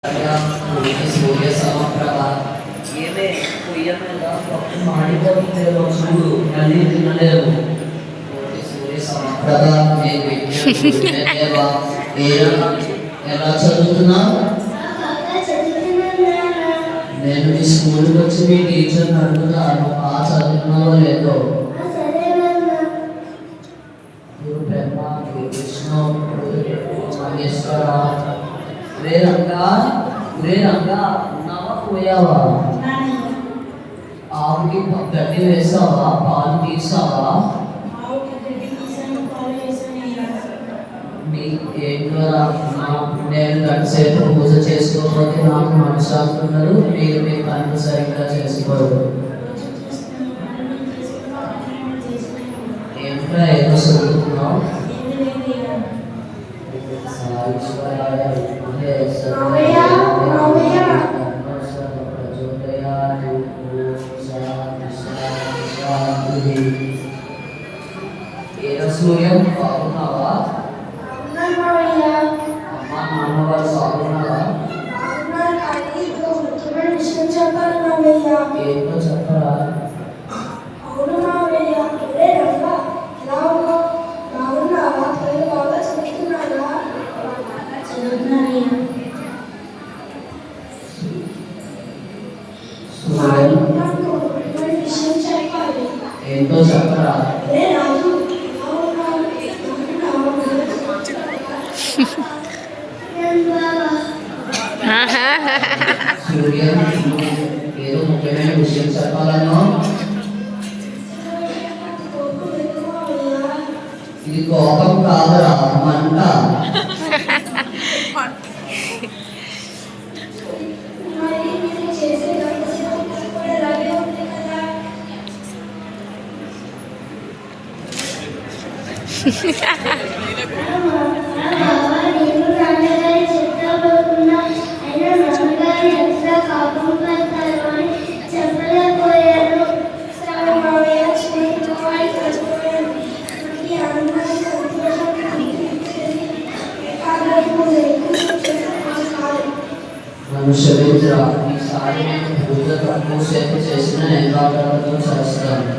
సూర్య సమప్రభ ఏమే పొయ్య మీద మాడిపోతుందేమో చూడు మళ్ళీ తినలేము. సూర్య సమప్రభ ఎలా చదువుతున్నావు? నేను మీ స్కూల్కి వచ్చి మీ టీచర్ని అడుగుతాను, బాగా చదువుతున్నావో లేదో. గురు బ్రహ్మ, గురు విష్ణు, గురు మహేశ్వర. రే రంగా ఉన్నావా పోయావా? ఆవుకి గడ్డి వేసావా? పాలు తీసావా? నేను గంటసేపు పూజ చేసుకోకపోతే నాకు మనశ్శాంతున్నారు. మీరు మీ పనులు సరిగ్గా చేసుకోరు. ఏమిటా ఏదో చదువుతున్నావు? సూర్యం బాగున్నావా? అమ్మా నాన్న వాళ్ళు బాగున్నావా? ఏంటో చెప్పరా? ఏంటో చెప్పరా? సూర్య ఏదో ముఖ్యమైన విషయం చెప్పాలన్నా? ఇది కోపం కాదురా, మంట. మనుష్య ఈసారి పూజ తక్కువ సేపు చేసిన ఎంత చేస్తాను.